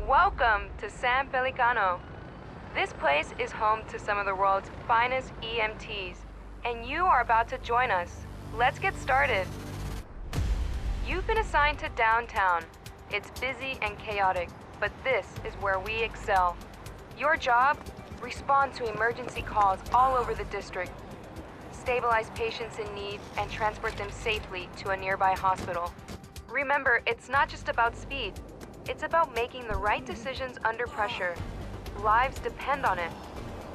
Welcome to San Pelicano. This place is home to some of the world's finest EMTs, and you are about to join us. Let's get started. You've been assigned to downtown. It's busy and chaotic, but this is where we excel. Your job? Respond to emergency calls all over the district. Stabilize patients in need and transport them safely to a nearby hospital. Remember, it's not just about speed. It's about making the right decisions under pressure. Lives depend on it.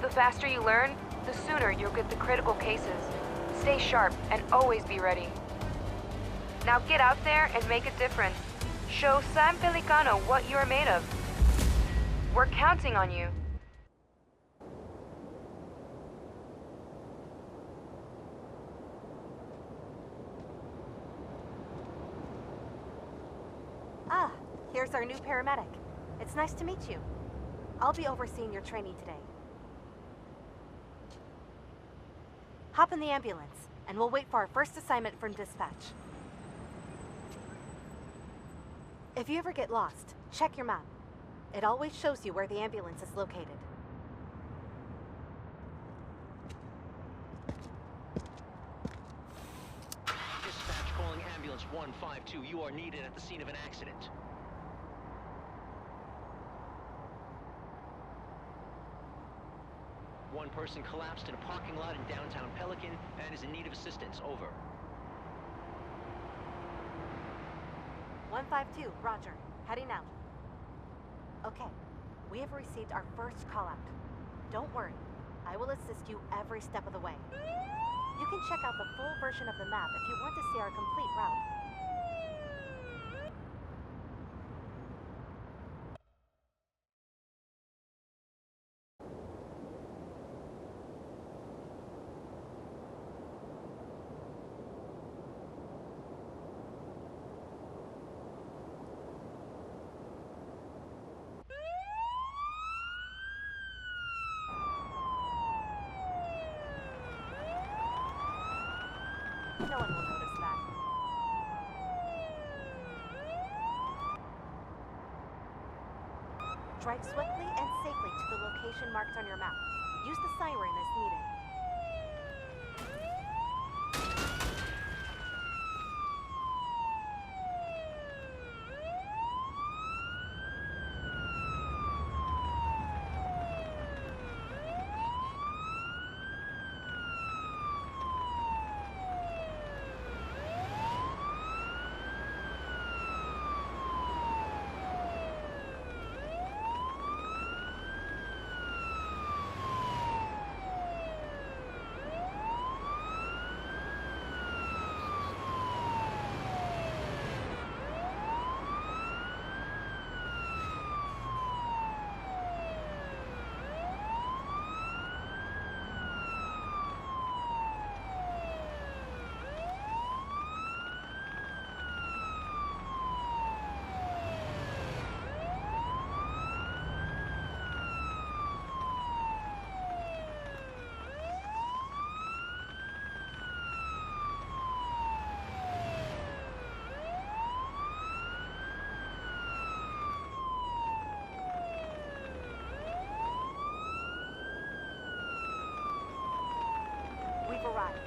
The faster you learn, the sooner you'll get the critical cases. Stay sharp and always be ready. Now get out there and make a difference. Show San Pelicano what you are made of. We're counting on you. there's our new paramedic. It's nice to meet you. I'll be overseeing your training today. Hop in the ambulance, and we'll wait for our first assignment from dispatch. If you ever get lost, check your map. It always shows you where the ambulance is located. Dispatch calling ambulance 152. You are needed at the scene of an accident. One person collapsed in a parking lot in downtown Pelican and is in need of assistance. Over. 152, roger. Heading out. Okay, we have received our first call-out. Don't worry, I will assist you every step of the way. You can check out the full version of the map if you want to see our complete route. No one will notice that. Drive swiftly and safely to the location marked on your map. Use the siren as needed. We've arrived.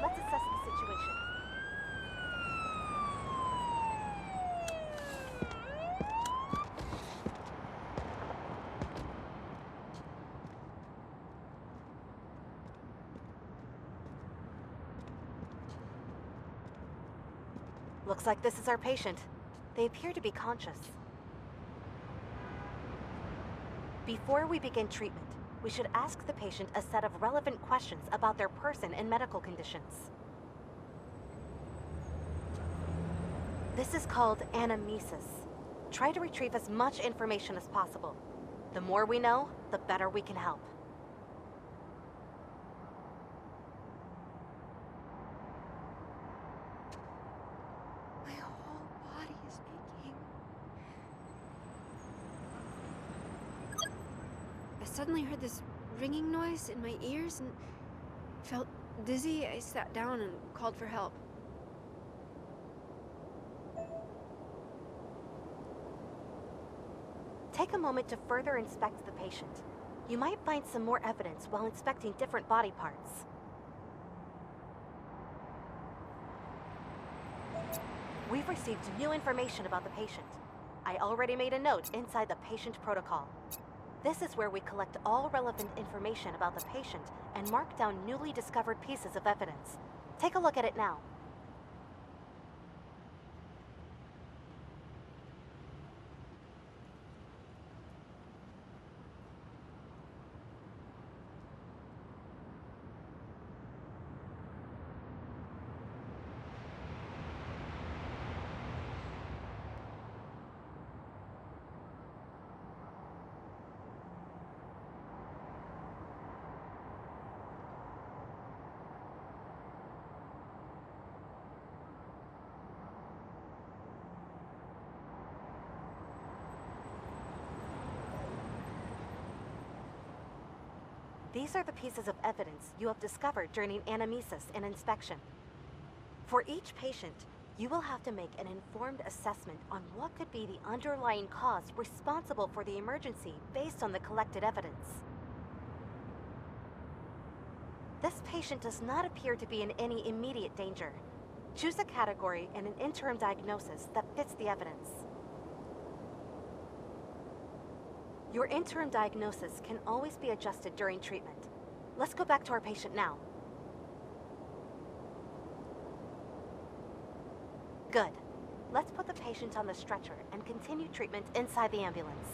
Let's assess the situation. Looks like this is our patient. They appear to be conscious. Before we begin treatment, we should ask the patient a set of relevant questions about their person and medical conditions. This is called anamnesis. Try to retrieve as much information as possible. The more we know, the better we can help. My whole body is aching. I suddenly heard this ringing noise in my ears and felt dizzy. I sat down and called for help. Take a moment to further inspect the patient. You might find some more evidence while inspecting different body parts. We've received new information about the patient. I already made a note inside the patient protocol. This is where we collect all relevant information about the patient and mark down newly discovered pieces of evidence. Take a look at it now. These are the pieces of evidence you have discovered during anamnesis and inspection. For each patient, you will have to make an informed assessment on what could be the underlying cause responsible for the emergency based on the collected evidence. This patient does not appear to be in any immediate danger. Choose a category and an interim diagnosis that fits the evidence. Your interim diagnosis can always be adjusted during treatment. Let's go back to our patient now. Good. Let's put the patient on the stretcher and continue treatment inside the ambulance.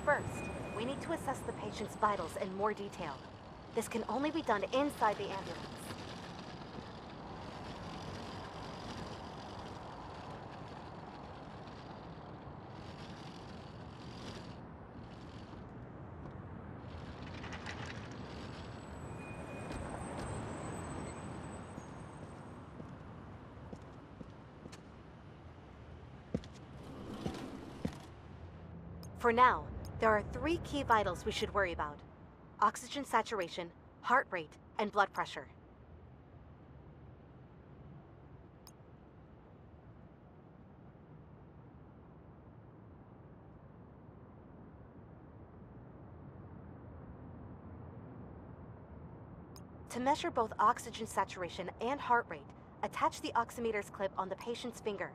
First, we need to assess the patient's vitals in more detail. This can only be done inside the ambulance. For now, there are 3 key vitals we should worry about: oxygen saturation, heart rate, and blood pressure. To measure both oxygen saturation and heart rate, attach the oximeter's clip on the patient's finger.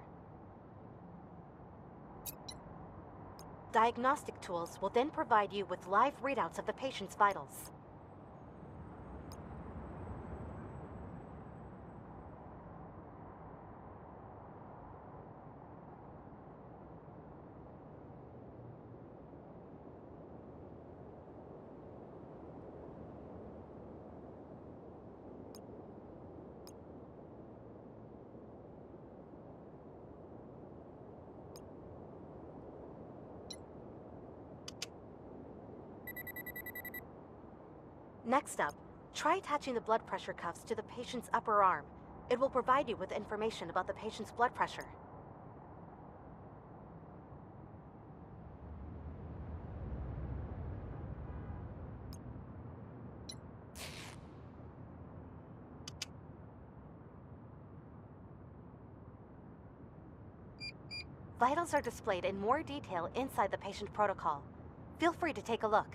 Diagnostic tools will then provide you with live readouts of the patient's vitals. Next up, try attaching the blood pressure cuffs to the patient's upper arm. It will provide you with information about the patient's blood pressure. Vitals are displayed in more detail inside the patient protocol. Feel free to take a look.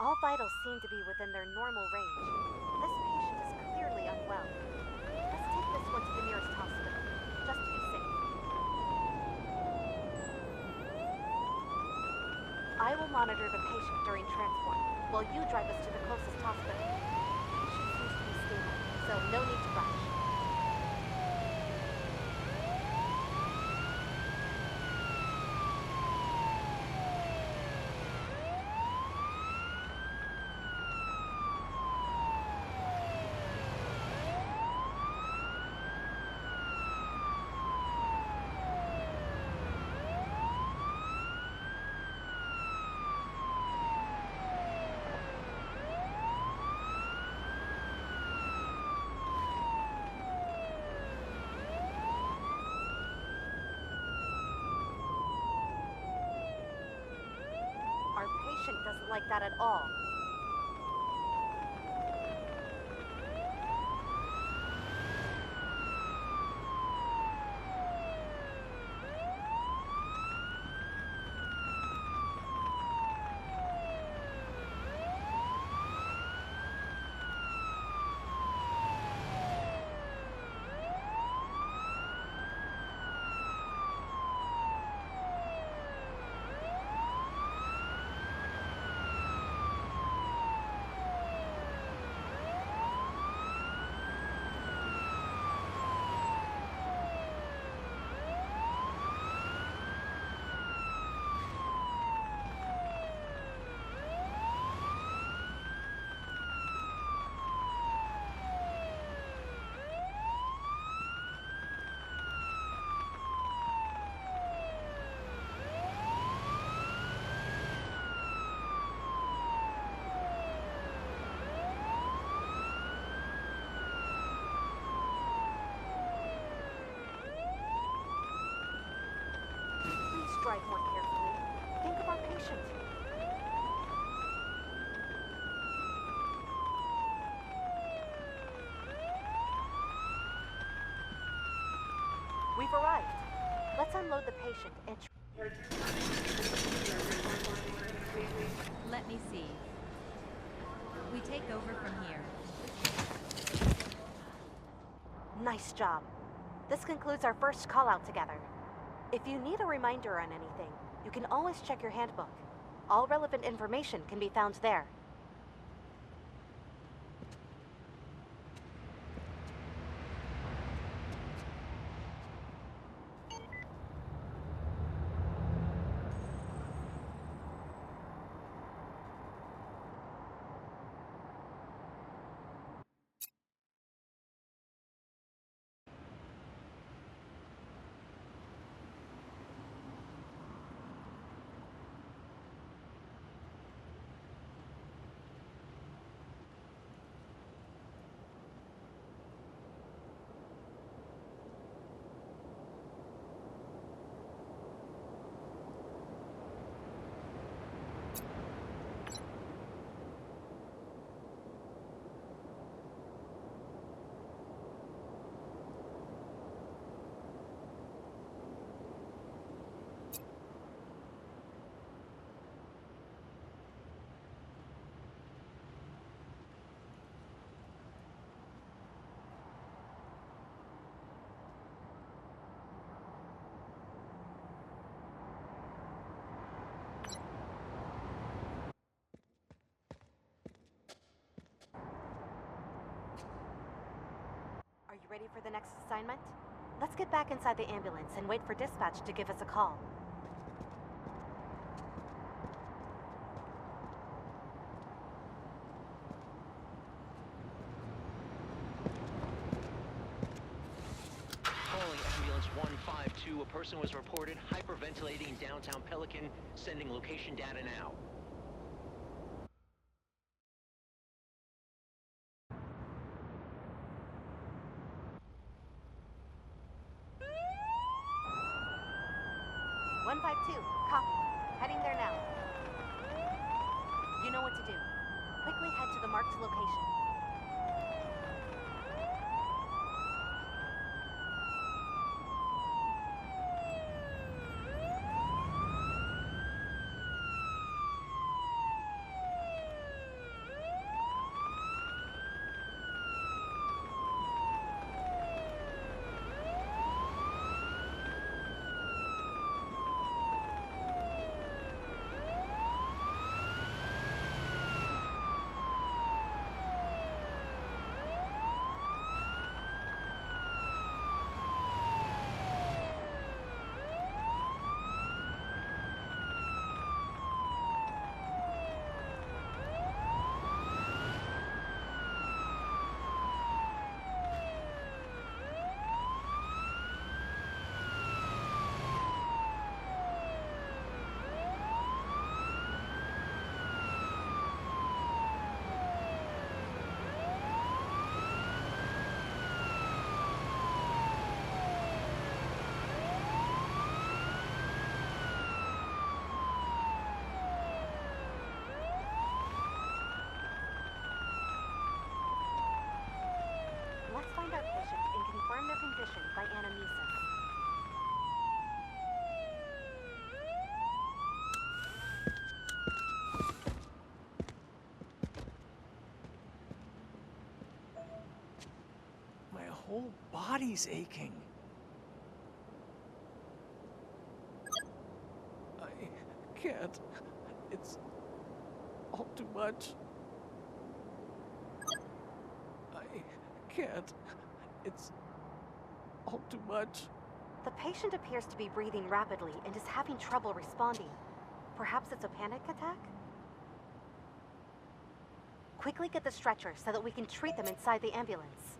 All vitals seem to be within their normal range. This patient is clearly unwell. Let's take this one to the nearest hospital, just to be safe. I will monitor the patient during transport, while you drive us to the closest hospital. The patient seems to be stable, so no need to rush. Our patient doesn't like that at all. Drive more carefully. Think of our patient. We've arrived. Let's unload the patient and... Let me see. We take over from here. Nice job. This concludes our first call out together. If you need a reminder on anything, you can always check your handbook. All relevant information can be found there. Are you ready for the next assignment? Let's get back inside the ambulance and wait for dispatch to give us a call. Calling ambulance 152, a person was reported hyperventilating in downtown Pelican, sending location data now. Copy. Heading there now. You know what to do. Quickly head to the marked location. transmission by anamnesis. My whole body's aching. I can't. It's all too much. I can't. It's all too much. The patient appears to be breathing rapidly and is having trouble responding. Perhaps it's a panic attack? Quickly get the stretcher so that we can treat them inside the ambulance.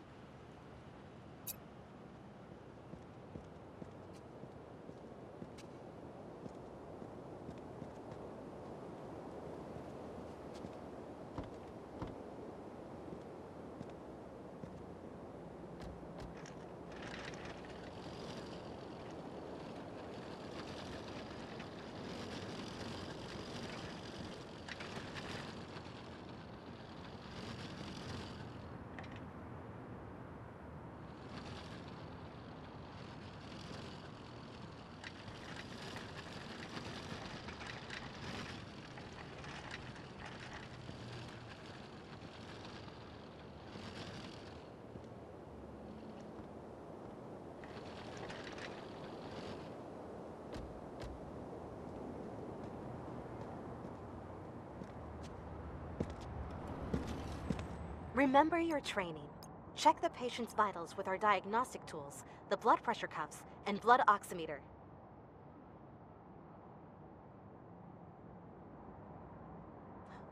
Remember your training. Check the patient's vitals with our diagnostic tools, the blood pressure cuffs, and blood oximeter.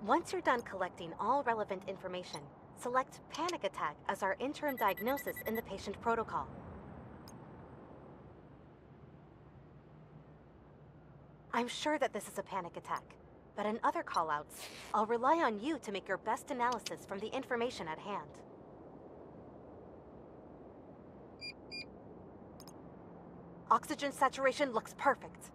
Once you're done collecting all relevant information, select panic attack as our interim diagnosis in the patient protocol. I'm sure that this is a panic attack, but in other callouts, I'll rely on you to make your best analysis from the information at hand. Oxygen saturation looks perfect.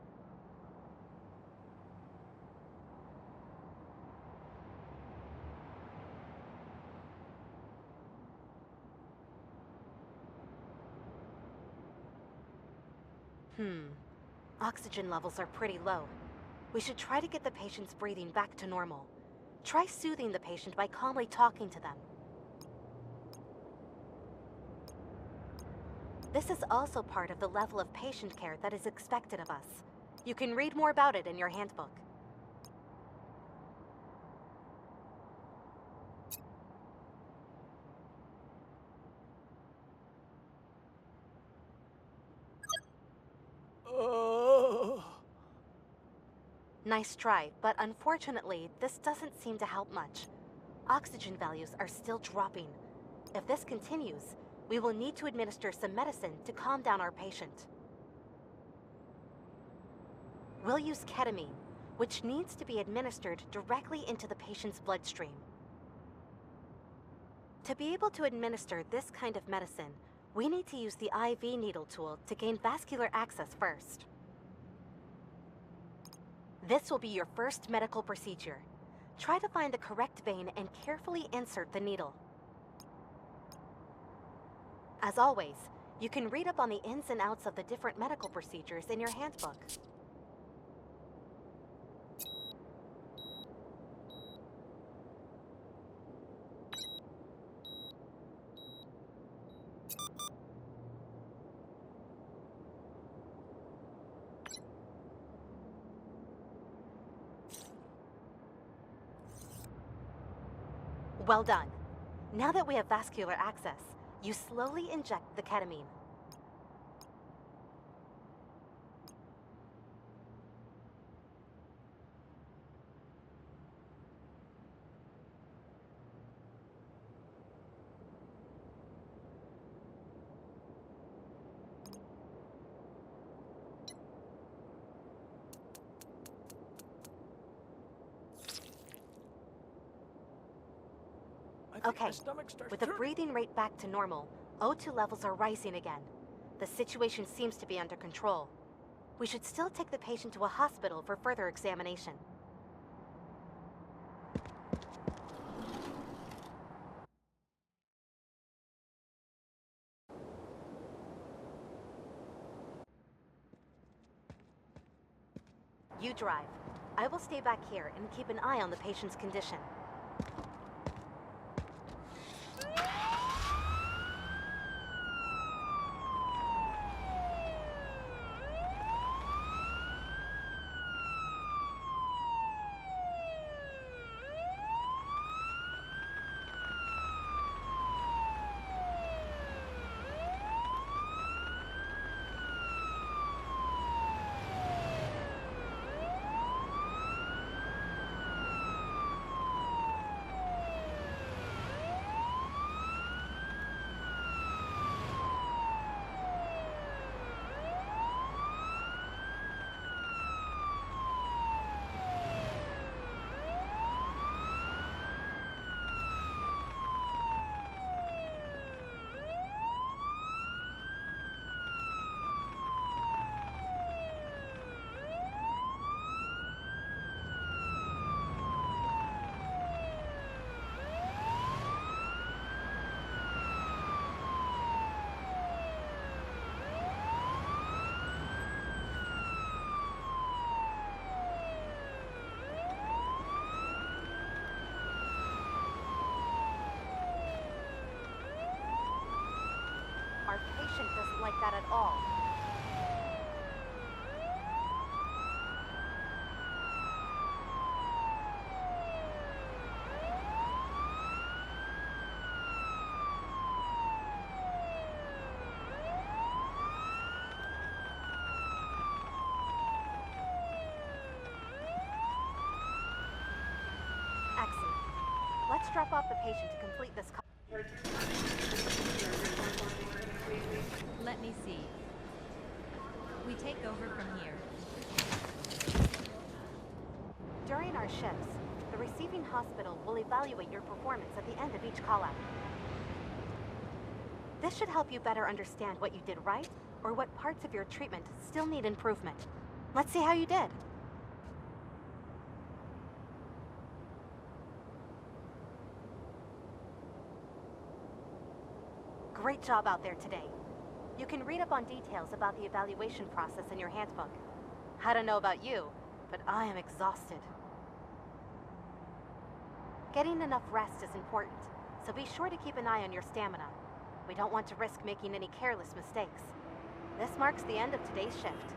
Oxygen levels are pretty low. We should try to get the patient's breathing back to normal. Try soothing the patient by calmly talking to them. This is also part of the level of patient care that is expected of us. You can read more about it in your handbook. Nice try, but unfortunately, this doesn't seem to help much. Oxygen values are still dropping. If this continues, we will need to administer some medicine to calm down our patient. We'll use ketamine, which needs to be administered directly into the patient's bloodstream. To be able to administer this kind of medicine, we need to use the IV needle tool to gain vascular access first. This will be your first medical procedure. Try to find the correct vein and carefully insert the needle. As always, you can read up on the ins and outs of the different medical procedures in your handbook. Well done. Now that we have vascular access, you slowly inject the ketamine. Okay, with the breathing rate back to normal, O2 levels are rising again. The situation seems to be under control. We should still take the patient to a hospital for further examination. You drive. I will stay back here and keep an eye on the patient's condition. Our patient doesn't like that at all. Excellent. Let's drop off the patient to complete this call. Let me see. We take over from here. During our shifts, the receiving hospital will evaluate your performance at the end of each call-out. This should help you better understand what you did right or what parts of your treatment still need improvement. Let's see how you did. Great job out there today. You can read up on details about the evaluation process in your handbook. I don't know about you, but I am exhausted. Getting enough rest is important, so be sure to keep an eye on your stamina. We don't want to risk making any careless mistakes. This marks the end of today's shift.